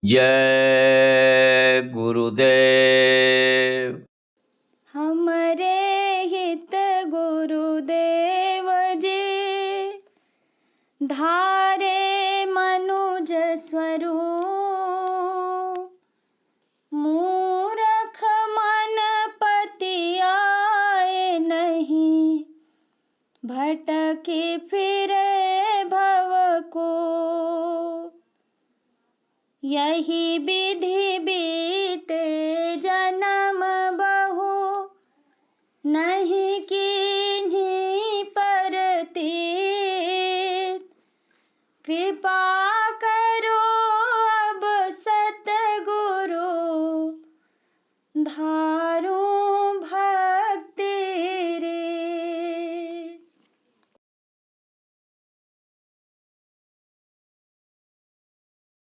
जय गुरुदेव। हमरे हित गुरुदेव जी धारे मनुज स्वरूप, मूरख मन पतियाए नहीं, भटकी फिरे भव को। यही विधि बीते जन्म बहु, नहीं कीन्ही परतीत। कृपा करो अब सतगुरु, धारूं भक्ति रे।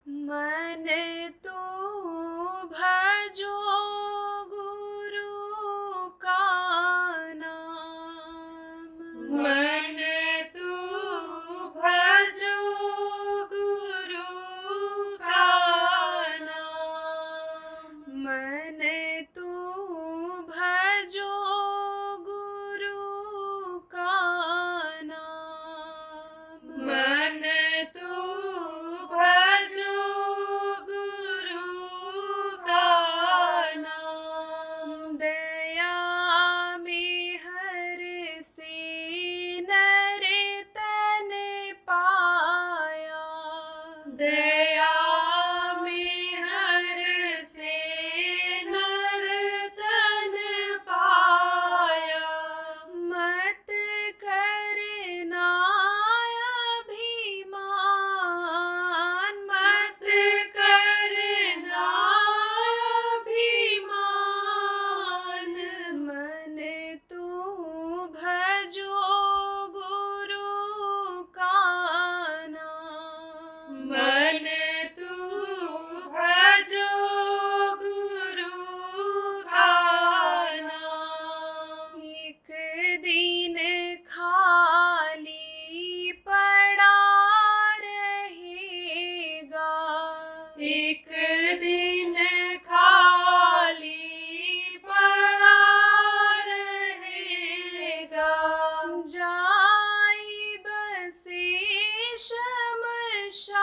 मन तू भजो गुरु का नाम, मन तू भजो गुरु का नाम, मन तू भजो गुरु का नाम, मन तू भजो गुरु का नाम। दया में हर से नर तन पाया, दया में हर से नर तन पाया, मत करना अभिमान, मत करना अभिमान। मन तू भजो गुरु का नाम, मन तू भजो गुरु का नाम। एक दिन खाली पड़ा रहेगा, एक दिन खाली पड़ा रहेगा, जाई बसे शमशान,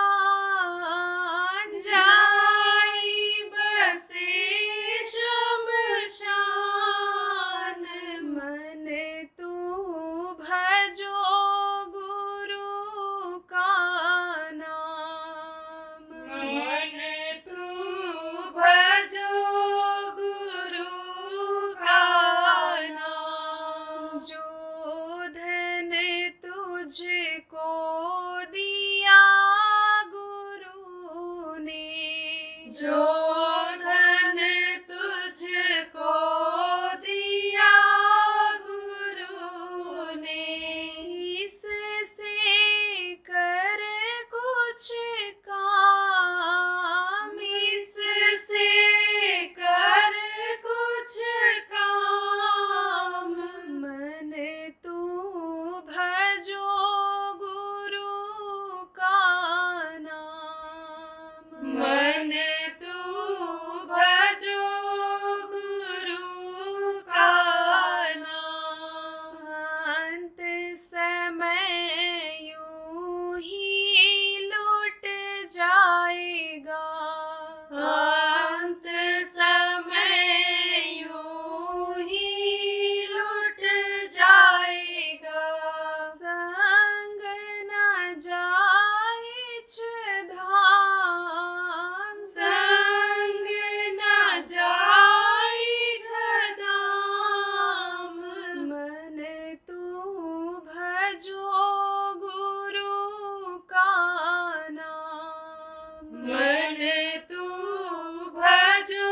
जाई बसे शमशान। मन तू भजो गुरु का नाम, मन तू भजो गुरु का नाम। जो धन तुझको दिया गुरु ने, जो धन तुझको दिया गुरु ने, इससे कर कुछ काम, इससे कर कुछ काम। मन तू भजो गुरु का नाम, मन तू भजो गुरु का नाम। अंत समय यूं ही लौट जाएगा, अंत समय यूं ही लौट जाएगा, संग न जाइछ धाम, संग न जाई छदाम। मन तू भजो गुरु का नाम, मन तू भजो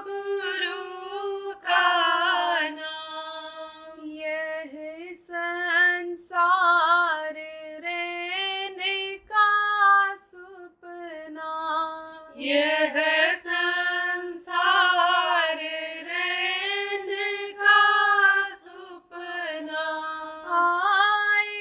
गुरु का नाम। यह संसार रहने का सुपना, यह संसार रहने का सुपना, आए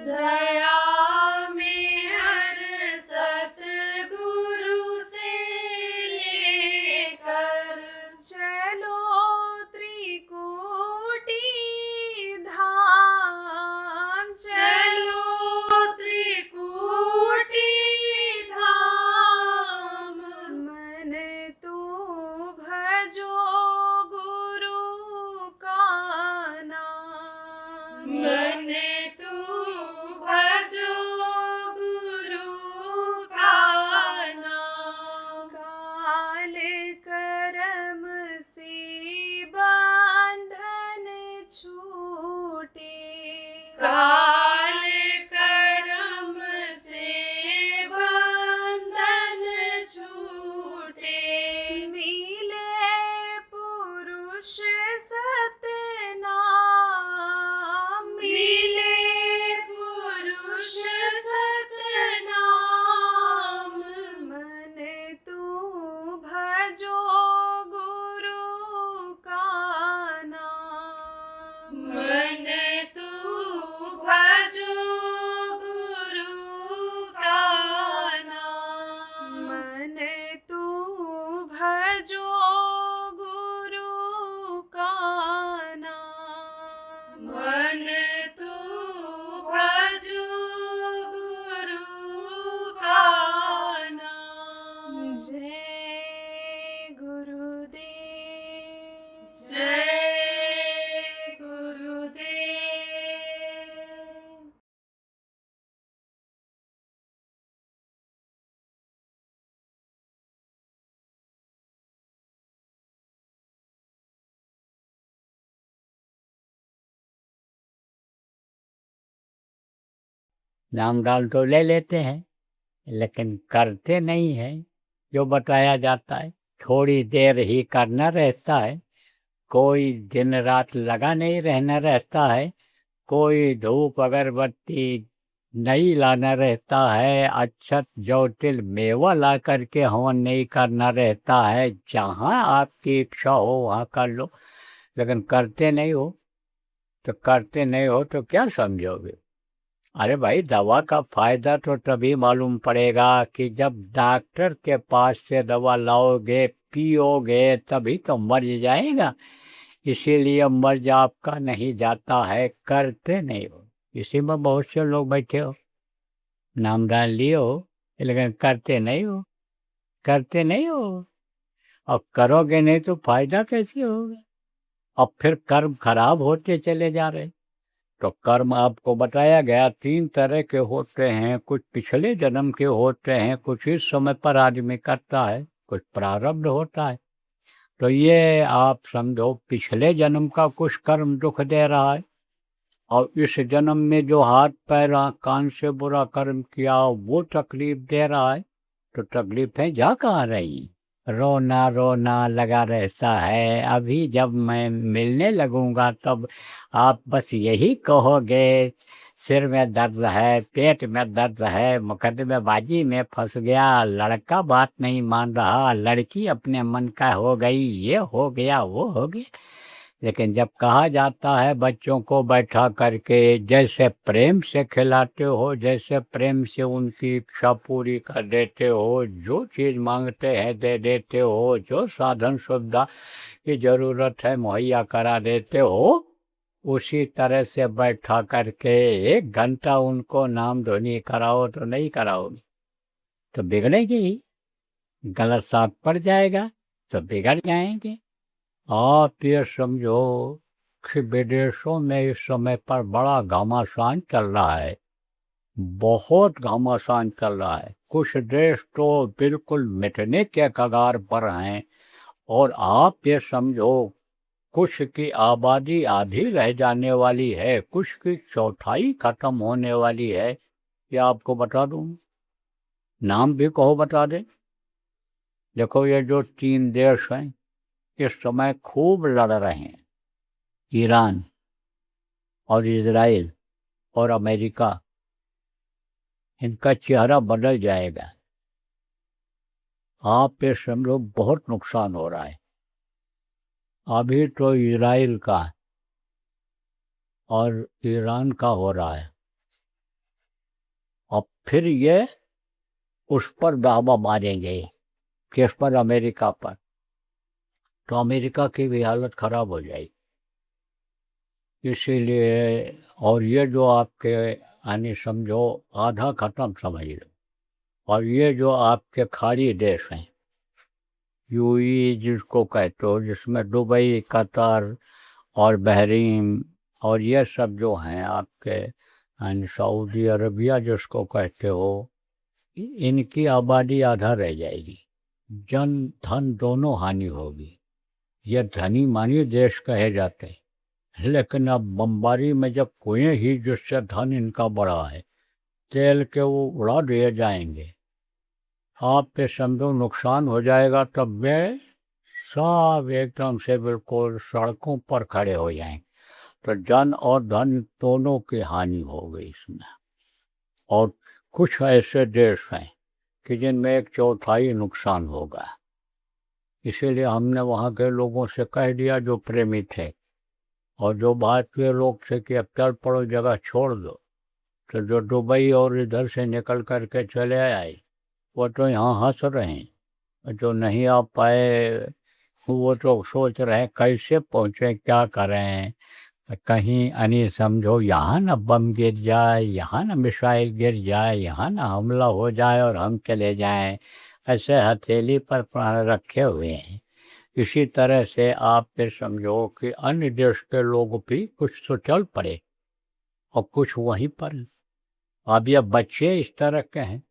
दया में हर सतगुरु से लेकर चलो त्रिकुटी धाम, चलो त्रिकुटी धाम। मन तू भजो गुरु का नाम, मन तू भजो गुरु का नाम। काल कर्म से बंधन छूटे, काल कर्म से बंधन छूटे। मिले पुरुष सतनाम, मिले पुरुष सतनाम। मन तू भजो गुरु का नाम, मन तू भजो गुरु का नाम। मन तू भजो गुरु का नाम, मन तू भजो गुरु का नाम। जय गुरुदेव, जय गुरुदेव। नाम डाल तो ले लेते हैं लेकिन करते नहीं हैं जो बताया जाता है। थोड़ी देर ही करना रहता है, कोई दिन रात लगा नहीं रहना रहता है, कोई धूप अगरबत्ती नहीं लाना रहता है, अक्षत जौ तिल मेवा ला करके हवन नहीं करना रहता है। जहाँ आपकी इच्छा हो वहाँ कर लो, लेकिन करते नहीं हो तो क्या समझोगे? अरे भाई, दवा का फायदा तो तभी मालूम पड़ेगा कि जब डॉक्टर के पास से दवा लाओगे पियोगे तभी तो मर जाएगा। इसीलिए मर्ज आपका नहीं जाता है, करते नहीं हो। इसी में बहुत से लोग बैठे हो, नाम डाल लिए हो, लेकिन करते नहीं हो। और करोगे नहीं तो फायदा कैसे होगा? अब फिर कर्म खराब होते चले जा रहे। तो कर्म आपको बताया गया 3 तरह के होते हैं। कुछ पिछले जन्म के होते हैं, कुछ इस समय पर आदमी करता है, कुछ प्रारब्ध होता है। तो ये आप समझो पिछले जन्म का कुछ कर्म दुख दे रहा है, और इस जन्म में जो हाथ पैर आँख कान से बुरा कर्म किया वो तकलीफ दे रहा है। तो तकलीफें जा कहाँ रही? रोना रोना लगा रहता है। अभी जब मैं मिलने लगूंगा तब आप बस यही कहोगे, सिर में दर्द है, पेट में दर्द है, मुकदमेबाजी में फंस गया, लड़का बात नहीं मान रहा, लड़की अपने मन का हो गई, ये हो गया वो हो गया। लेकिन जब कहा जाता है बच्चों को बैठा करके जैसे प्रेम से खिलाते हो, जैसे प्रेम से उनकी इच्छा पूरी कर देते हो, जो चीज़ मांगते हैं दे देते हो, जो साधन सुविधा की ज़रूरत है मुहैया करा देते हो, उसी तरह से बैठा करके 1 घंटा उनको नाम ध्वनि कराओ तो नहीं कराओगे तो बिगड़ेगी, गलत साथ पड़ जाएगा तो बिगड़ जाएंगे। आप ये समझो कि विदेशों में इस समय पर बड़ा घमासान चल रहा है, बहुत घमासान चल रहा है। कुछ देश तो बिल्कुल मिटने के कगार पर हैं, और आप ये समझो कुछ की आबादी आधी रह जाने वाली है, कुछ की चौथाई खत्म होने वाली है। ये आपको बता दूं, नाम भी कहो बता दे। देखो ये जो 3 देश हैं इस समय खूब लड़ रहे हैं, ईरान और इजराइल और अमेरिका। इनका चेहरा बदल जाएगा। आप पे समझो बहुत नुकसान हो रहा है। अभी तो इजराइल का और ईरान का हो रहा है, और फिर ये उस पर दावा मारेंगे, किस पर? अमेरिका पर। तो अमेरिका की भी हालत खराब हो जाएगी। इसीलिए और ये जो आपके यानी समझो आधा खत्म समझ लो, और ये जो आपके खाड़ी देश हैं, यूएई जिसको कहते हो, जिसमें दुबई, कतर और बहरीन और ये सब जो हैं आपके, यानी सऊदी अरबिया जिसको कहते हो, इनकी आबादी आधा रह जाएगी। जन धन दोनों हानि होगी। ये धनी मानी देश कहे जाते हैं, लेकिन अब बमबारी में जब कुएं ही जिससे धन इनका बढ़ा है, तेल के वो उड़ा दिए जाएंगे, आप पे समझो नुकसान हो जाएगा, तब वे सब एकदम से बिल्कुल सड़कों पर खड़े हो जाएंगे। तो जन और धन दोनों की हानि हो गई इसमें। और कुछ ऐसे देश हैं कि जिनमें 1/4 नुकसान होगा। इसीलिए हमने वहाँ के लोगों से कह दिया जो प्रेमी थे, और जो भारतीय लोग थे, कि अब चल पड़ो, जगह छोड़ दो। तो जो दुबई और इधर से निकल कर के चले आए, वो तो यहाँ हंस रहे हैं। जो नहीं आ पाए, वो तो सोच रहे हैं कैसे पहुँचे, क्या करें। कहीं यानी समझो यहाँ ना बम गिर जाए, यहाँ ना मिसाइल गिर जाए, यहाँ ना हमला हो जाए और हम चले जाएं, ऐसे हथेली पर प्राण रखे हुए हैं। इसी तरह से आप फिर समझो कि अन्य देश के लोग भी कुछ तो चल पड़े, और कुछ वहीं पर। अब ये बच्चे इस तरह के हैं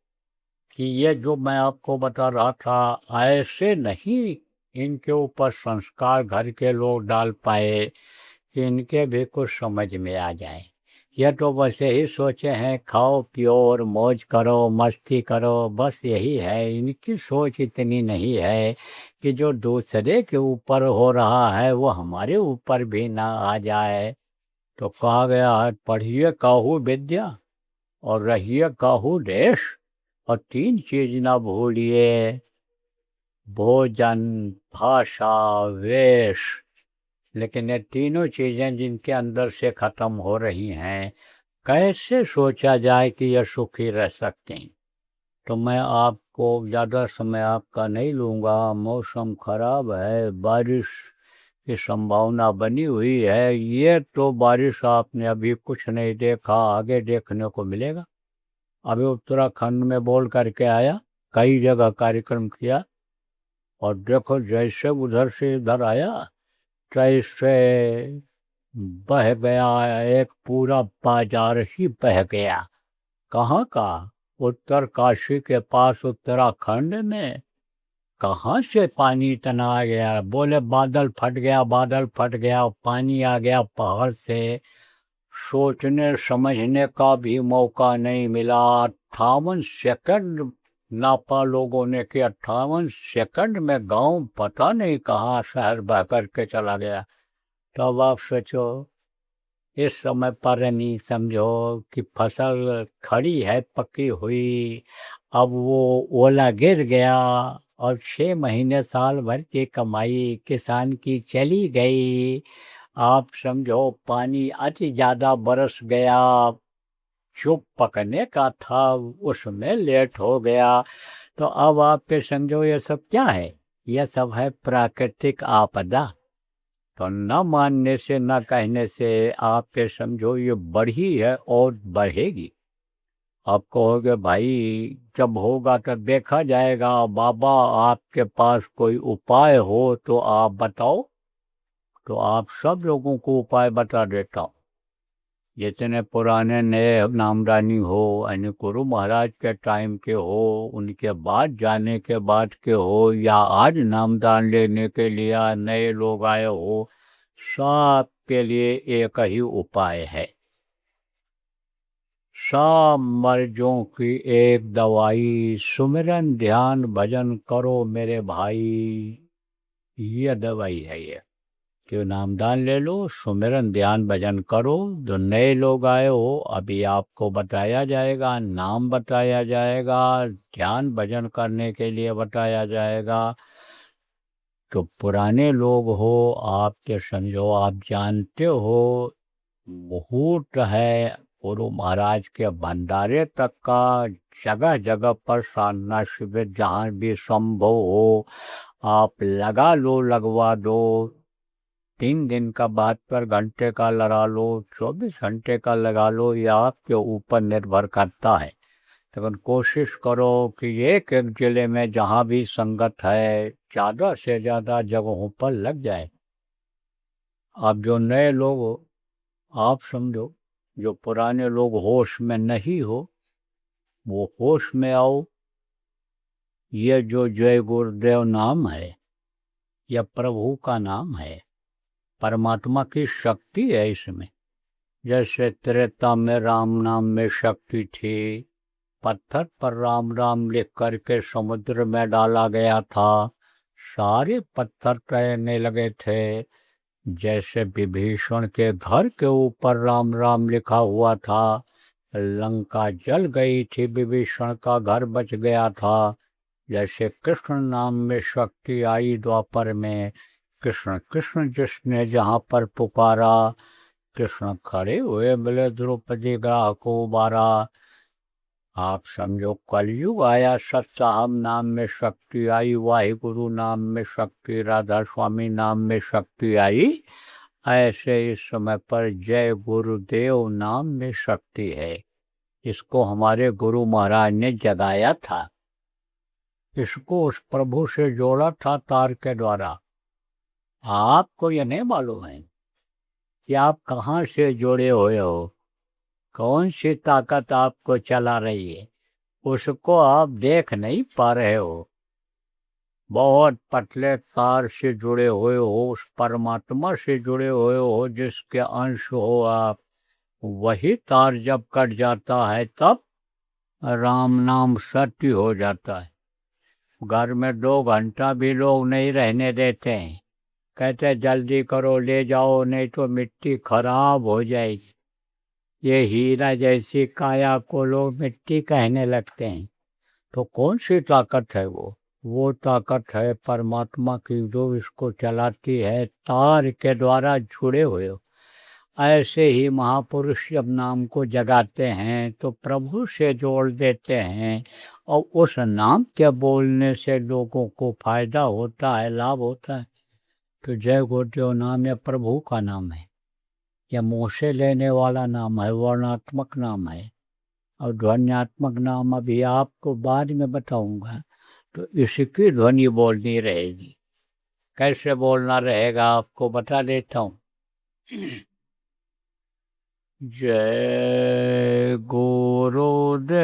कि ये जो मैं आपको बता रहा था, ऐसे नहीं इनके ऊपर संस्कार घर के लोग डाल पाए कि इनके भी कुछ समझ में आ जाए। यह तो बस यही सोचे हैं, खाओ पियो और मौज करो, मस्ती करो, बस यही है। इनकी सोच इतनी नहीं है कि जो दूसरे के ऊपर हो रहा है वो हमारे ऊपर भी ना आ जाए। तो कहा गया है, पढ़िए काहू विद्या और रहिए काहू देश, और 3 चीज ना भूलिए, भोजन, भाषा, वेश। लेकिन ये तीनों चीज़ें जिनके अंदर से ख़त्म हो रही हैं, कैसे सोचा जाए कि यह सुखी रह सकते हैं। तो मैं आपको ज़्यादा समय आपका नहीं लूँगा, मौसम ख़राब है, बारिश की संभावना बनी हुई है। ये तो बारिश आपने अभी कुछ नहीं देखा, आगे देखने को मिलेगा। अभी उत्तराखंड में बोल करके आया, कई जगह कार्यक्रम किया, और देखो जैसे उधर से इधर आया, तैसे बह गया, एक पूरा बाजार ही बह गया। कहाँ का? उत्तर काशी के पास उत्तराखंड में। कहाँ से पानी इतना आ गया? बोले बादल फट गया, बादल फट गया, पानी आ गया पहाड़ से। सोचने समझने का भी मौका नहीं मिला। 58 सेकंड नापा लोगों ने कि 58 सेकंड में गांव पता नहीं कहाँ शहर बह करके चला गया। तब आप सोचो, इस समय पर नहीं समझो कि फसल खड़ी है पकी हुई, अब वो ओला गिर गया, और 6 महीने साल भर की कमाई किसान की चली गई। आप समझो पानी अति ज़्यादा बरस गया, जो पकने का था उसमें लेट हो गया। तो अब आप पे समझो ये सब क्या है? यह सब है प्राकृतिक आपदा। तो न मानने से, न कहने से आप पे समझो ये बढ़ी है और बढ़ेगी। आप कहोगे भाई जब होगा तब देखा जाएगा, बाबा आपके पास कोई उपाय हो तो आप बताओ। तो आप सब लोगों को उपाय बता देता हूँ। जितने पुराने नए नामदानी हो, यानी गुरु महाराज के टाइम के हो, उनके बाद जाने के बाद के हो, या आज नामदान लेने के लिए नए लोग आए हो, सब के लिए एक ही उपाय है। सब मर्जों की एक दवाई, सुमिरन ध्यान भजन करो मेरे भाई। ये दवाई है ये, कि नामदान ले लो, सुमिरन ध्यान भजन करो। जो नए लोग आए हो, अभी आपको बताया जाएगा, नाम बताया जाएगा, ध्यान भजन करने के लिए बताया जाएगा। तो पुराने लोग हो, आपके समझो आप जानते हो, मुहूर्त है, गुरु महाराज के भंडारे तक का जगह जगह पर साधना शिविर जहाँ भी संभव हो आप लगा लो, लगवा दो। 3 दिन का, 72 घंटे का लगा लो, 24 घंटे का लगा लो, ये आपके ऊपर निर्भर करता है। लेकिन कोशिश करो कि एक एक जिले में जहाँ भी संगत है ज़्यादा से ज़्यादा जगहों पर लग जाए। अब जो नए लोग हो, आप समझो, जो पुराने लोग होश में नहीं हो वो होश में आओ। ये जो जय गुरुदेव नाम है यह प्रभु का नाम है, परमात्मा की शक्ति है इसमें। जैसे त्रेता में राम नाम में शक्ति थी, पत्थर पर राम राम लिख करके समुद्र में डाला गया था, सारे पत्थर तैरने लगे थे। जैसे विभीषण के घर के ऊपर राम राम लिखा हुआ था, लंका जल गई थी, विभीषण का घर बच गया था। जैसे कृष्ण नाम में शक्ति आई द्वापर में, कृष्ण कृष्ण जिसने जहाँ पर पुकारा, कृष्ण खड़े हुए बोले द्रौपदी ग्राह को उबारा। आप समझो कलयुग आया, सत्साहब नाम में शक्ति आई, वाहिगुरु नाम में शक्ति, राधा स्वामी नाम में शक्ति आई। ऐसे इस समय पर जय गुरुदेव नाम में शक्ति है। इसको हमारे गुरु महाराज ने जगाया था, इसको उस प्रभु से जोड़ा था तार के द्वारा। आपको यह नहीं मालूम है कि आप कहाँ से जुड़े हुए हो, कौन सी ताकत आपको चला रही है, उसको आप देख नहीं पा रहे हो। बहुत पतले तार से जुड़े हुए हो, उस परमात्मा से जुड़े हुए हो जिसके अंश हो आप। वही तार जब कट जाता है तब राम नाम सत्य हो जाता है। घर में 2 घंटा भी लोग नहीं रहने देते हैं, कहते जल्दी करो ले जाओ नहीं तो मिट्टी खराब हो जाएगी। ये हीरा जैसी काया को लोग मिट्टी कहने लगते हैं। तो कौन सी ताकत है वो ताकत है परमात्मा की जो इसको चलाती है, तार के द्वारा जुड़े हुए हो। ऐसे ही महापुरुष जब नाम को जगाते हैं तो प्रभु से जोड़ देते हैं और उस नाम के बोलने से लोगों को फायदा होता है, लाभ होता है। तो जय गुरुदेव नाम या प्रभु का नाम है, यह मुँह से लेने वाला नाम है, वर्णात्मक नाम है। और ध्वन्यात्मक नाम अभी आपको बाद में बताऊंगा। तो इसकी ध्वनि बोलनी रहेगी। कैसे बोलना रहेगा आपको बता देता हूँ। जय गुरुदेव,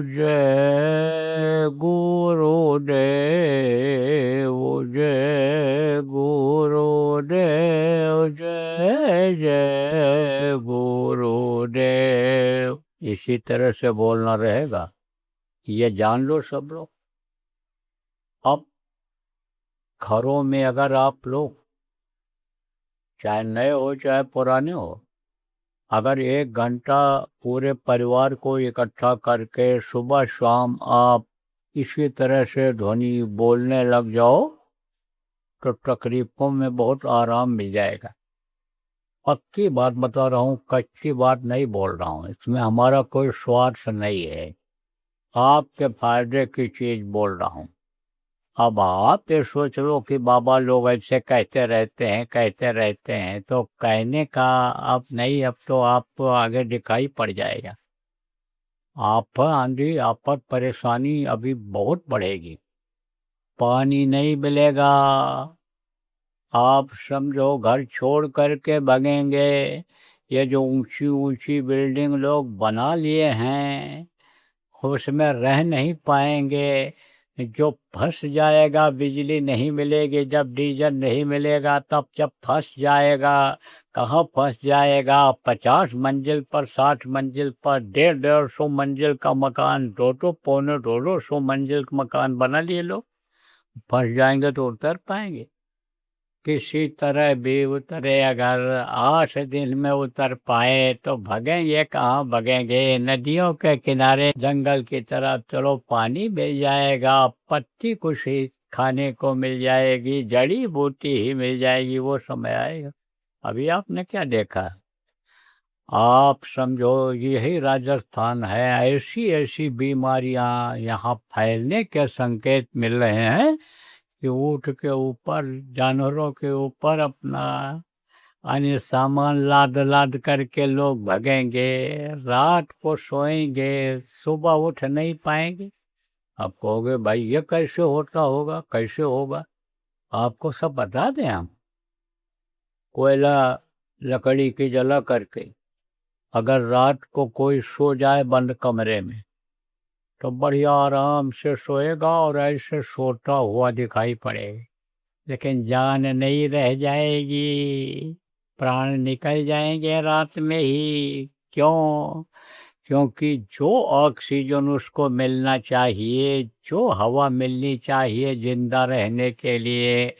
जय गुरुदेव, जय गुरुदेव, जय जय गुरुदेव। इसी तरह से बोलना रहेगा, ये जान लो सब लोग। अब घरों में अगर आप लोग चाहे नए हो चाहे पुराने हो, अगर 1 घंटा पूरे परिवार को इकट्ठा करके सुबह शाम आप इसी तरह से ध्वनि बोलने लग जाओ तो तकलीफों में बहुत आराम मिल जाएगा। पक्की बात बता रहा हूँ, कच्ची बात नहीं बोल रहा हूँ। इसमें हमारा कोई स्वार्थ नहीं है, आपके फायदे की चीज बोल रहा हूँ। अब आप ये सोच लो कि बाबा लोग ऐसे कहते रहते हैं तो कहने का अब नहीं, अब तो आपको आगे दिखाई पड़ जाएगा। आप आंधी आफत परेशानी अभी बहुत बढ़ेगी, पानी नहीं मिलेगा, आप समझो घर छोड़ करके भागेंगे। ये जो ऊंची ऊंची बिल्डिंग लोग बना लिए हैं उसमें रह नहीं पाएंगे। जो फंस जाएगा, बिजली नहीं मिलेगी, जब डीजल नहीं मिलेगा तब जब फंस जाएगा। कहाँ फंस जाएगा? 50 मंजिल पर, 60 मंजिल पर, 150-150 मंजिल का मकान, 2-2 पौने 200 मंजिल का मकान बना लिए लोग। फंस जाएंगे तो उतर पाएंगे? किसी तरह भी उतरे, अगर 8 दिन में उतर पाए तो भगेंगे। कहाँ भगेंगे? नदियों के किनारे जंगल की तरफ चलो, पानी मिल जाएगा, पत्ती कुछ ही खाने को मिल जाएगी, जड़ी बूटी ही मिल जाएगी, वो समय आएगा। अभी आपने क्या देखा? आप समझो यही राजस्थान है, ऐसी ऐसी बीमारियां यहाँ फैलने के संकेत मिल रहे हैं कि ऊँट के ऊपर, जानवरों के ऊपर अपना अन्य सामान लाद लाद करके लोग भगेंगे, रात को सोएंगे, सुबह उठ नहीं पाएंगे। आप कहोगे भाई ये कैसे होता होगा, कैसे होगा? आपको सब बता दें हम। कोयला लकड़ी की जला करके अगर रात को कोई सो जाए बंद कमरे में तो बढ़िया आराम से सोएगा और ऐसे सोता हुआ दिखाई पड़ेगा, लेकिन जान नहीं रह जाएगी, प्राण निकल जाएंगे रात में ही। क्यों? क्योंकि जो ऑक्सीजन उसको मिलना चाहिए, जो हवा मिलनी चाहिए जिंदा रहने के लिए,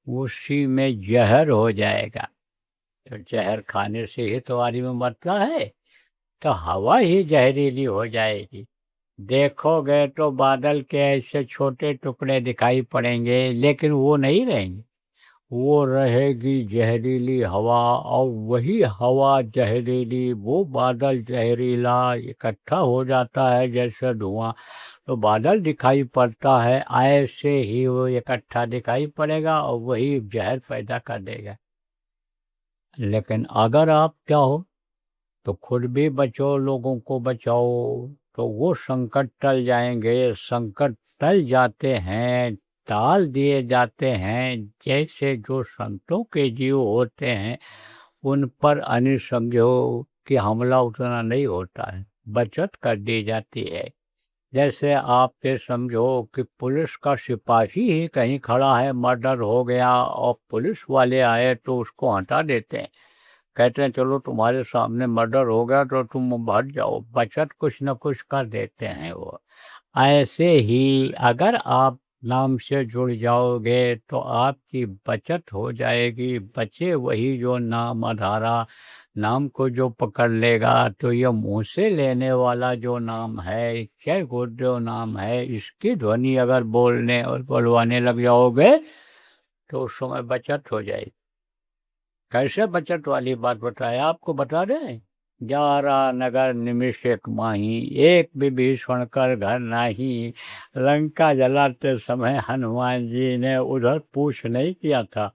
उसी में जहर हो जाएगा। तो जहर खाने से ही तो आदमी मरता है, तो हवा ही जहरीली हो जाएगी। देखोगे तो बादल के ऐसे छोटे टुकड़े दिखाई पड़ेंगे, लेकिन वो नहीं रहेंगे, वो रहेगी जहरीली हवा। और वही हवा जहरीली, वो बादल जहरीला इकट्ठा हो जाता है जैसे धुआं, तो बादल दिखाई पड़ता है, ऐसे ही वो इकट्ठा दिखाई पड़ेगा और वही जहर पैदा कर देगा। लेकिन अगर आप चाहो तो खुद भी बचो, लोगों को बचाओ, तो वो संकट टल जाएंगे। संकट टल जाते हैं, टाल दिए जाते हैं, जैसे जो संतों के जीव होते हैं उन पर अनिसंज्ञो कि हमला उतना नहीं होता है, बचत कर दी जाती है। जैसे आप ये समझो कि पुलिस का सिपाही ही कहीं खड़ा है, मर्डर हो गया और पुलिस वाले आए तो उसको हटा देते हैं, कहते हैं चलो तुम्हारे सामने मर्डर हो गया तो तुम हट जाओ, बचत कुछ न कुछ कर देते हैं वो। ऐसे ही अगर आप नाम से जुड़ जाओगे तो आपकी बचत हो जाएगी। बचे वही जो नाम आधारा, नाम को जो पकड़ लेगा, तो ये मुँह से लेने वाला जो नाम है, जय गुरुदेव नाम है, इसकी ध्वनि अगर बोलने और बोलवाने लग जाओगे तो उस समय बचत हो जाएगी। कैसे बचत वाली बात बताए आपको, बता दें। 11 नगर निमिष एक माही, एक विभीषण कर घर नाही। लंका जलाते समय हनुमान जी ने उधर पूछ नहीं किया था,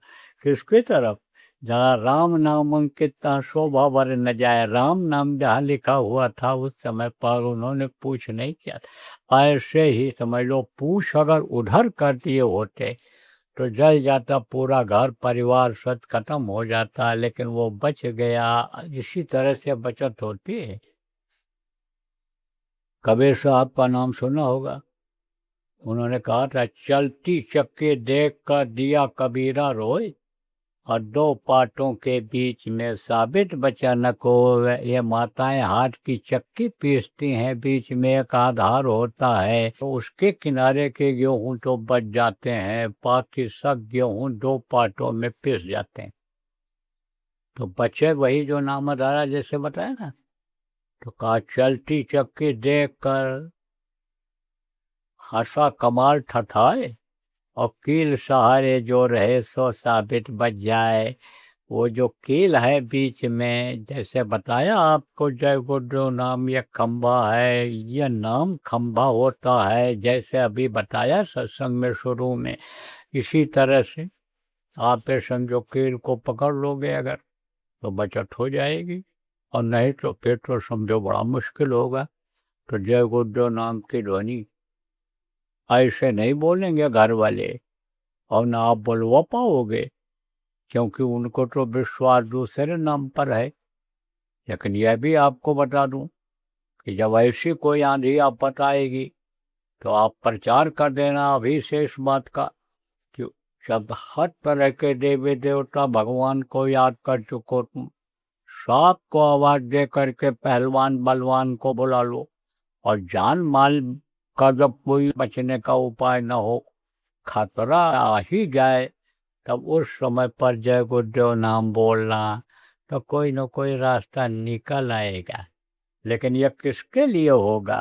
किसकी तरफ? जहाँ राम नाम अंकित तहाँ शोभा वर न जाए, राम नाम जहाँ लिखा हुआ था उस समय पर उन्होंने पूछ नहीं किया था। ऐसे ही समझ लो, पूछ अगर उधर कर दिए होते तो जल जाता पूरा घर परिवार, सब खत्म हो जाता, लेकिन वो बच गया। इसी तरह से बचत होती है। कबीर साहब का नाम सुना होगा, उन्होंने कहा था चलती चक्की देख कर दिया कबीरा रोए, और 2 पाटों के बीच में साबित बचा न को। ये माताएं हाथ की चक्की पीसती हैं, बीच में एक आधार होता है, तो उसके किनारे के गेहूं तो बच जाते हैं, बाकी सब गेहूं 2 पाटों में पीस जाते हैं, तो बचे वही जो नामधारा जैसे बताया ना। तो कहा चलती चक्की देख कर हंसा कमाल ठठाए, और कील सहारे जो रहे सो साबित बच जाए। वो जो कील है बीच में, जैसे बताया आपको, जय गुरुदेव नाम ये खंभा है, ये नाम खंभा होता है, जैसे अभी बताया सत्संग में शुरू में। इसी तरह से आप ये समझो कील को पकड़ लोगे अगर तो बचत हो जाएगी, और नहीं तो फिर तो समझो बड़ा मुश्किल होगा। तो जय गुरुदेव नाम की ध्वनि ऐसे नहीं बोलेंगे घर वाले, और ना आप बोलवा पाओगे, क्योंकि उनको तो विश्वास दूसरे नाम पर है। लेकिन यह भी आपको बता दूं कि जब ऐसी कोई आंधी आपत आएगी तो आप प्रचार कर देना अभी से इस बात का कि जब हर तरह के देवी देवता भगवान को याद कर चुको तुम, सांप को आवाज दे करके पहलवान बलवान को बुला लो, और जान माल का जब कोई बचने का उपाय न हो, खतरा आ ही जाए, तब उस समय पर जय गुरुदेव नाम बोलना, तो कोई न कोई रास्ता निकल आएगा। लेकिन यह किसके लिए होगा?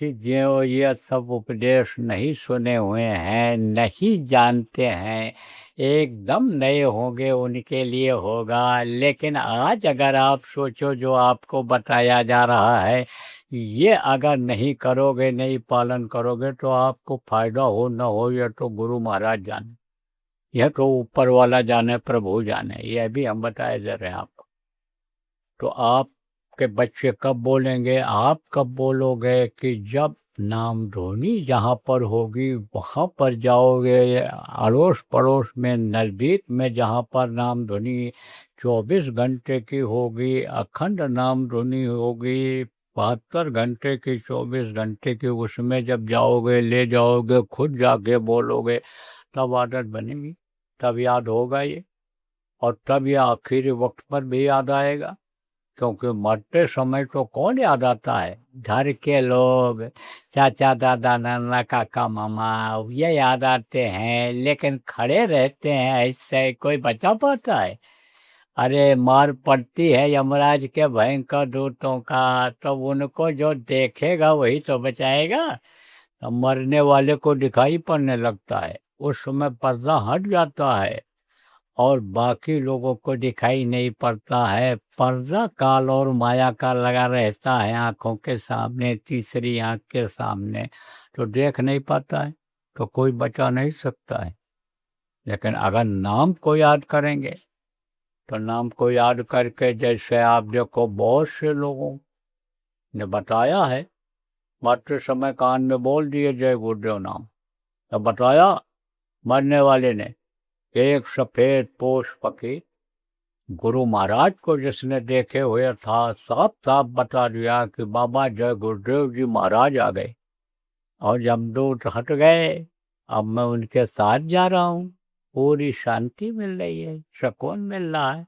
कि जो ये सब उपदेश नहीं सुने हुए हैं, नहीं जानते हैं, एकदम नए होंगे उनके लिए होगा। लेकिन आज अगर आप सोचो जो आपको बताया जा रहा है, ये अगर नहीं करोगे, नहीं पालन करोगे, तो आपको फायदा हो न हो यह तो गुरु महाराज जाने, यह तो ऊपर वाला जाने, प्रभु जाने। यह भी हम बताए जा रहे हैं आपको। तो आपके बच्चे कब बोलेंगे, आप कब बोलोगे कि जब नाम ध्वनि जहाँ पर होगी वहाँ पर जाओगे। अड़ोस पड़ोस में, नज़दीक में जहाँ पर नाम ध्वनि 24 घंटे की होगी, अखंड नाम ध्वनि होगी, 72 घंटे की, 24 घंटे की, उसमें जब जाओगे, ले जाओगे, खुद जाके बोलोगे, तब आदत बनेगी, तब याद होगा ये। और तब ये आखिरी वक्त पर भी याद आएगा, क्योंकि मरते समय तो कौन याद आता है? घर के लोग, चाचा, दादा, नाना, काका, मामा, ये याद आते हैं। लेकिन खड़े रहते हैं ऐसे, कोई बचा पाता है? अरे मार पड़ती है यमराज के भयंकर दूतों का, तो उनको जो देखेगा वही तो बचाएगा। अब मरने वाले को दिखाई पड़ने लगता है, उस समय पर्दा हट जाता है और बाकी लोगों को दिखाई नहीं पड़ता है। पर्दा काल और माया का लगा रहता है आंखों के सामने, तीसरी आंख के सामने, तो देख नहीं पाता है, तो कोई बचा नहीं सकता है। लेकिन अगर नाम को याद करेंगे, तो नाम को याद करके, जैसे आप देखो बहुत से लोगों ने बताया है, मरते समय कान में बोल दिए जय गुरुदेव नाम, तो बताया मरने वाले ने। एक सफेद पोश फकीर गुरु महाराज को जिसने देखे हुए था, साफ साफ बता दिया कि बाबा जय गुरुदेव जी महाराज आ गए और यमदूत हट गए, अब मैं उनके साथ जा रहा हूँ, पूरी शांति मिल रही है, सुकून मिल रहा है।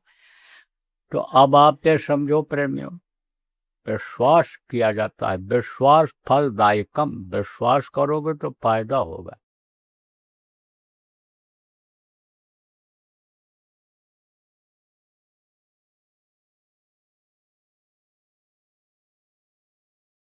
तो अब आप ये समझो प्रेमियों, विश्वास किया जाता है, विश्वास फलदायकम, विश्वास करोगे तो फायदा होगा।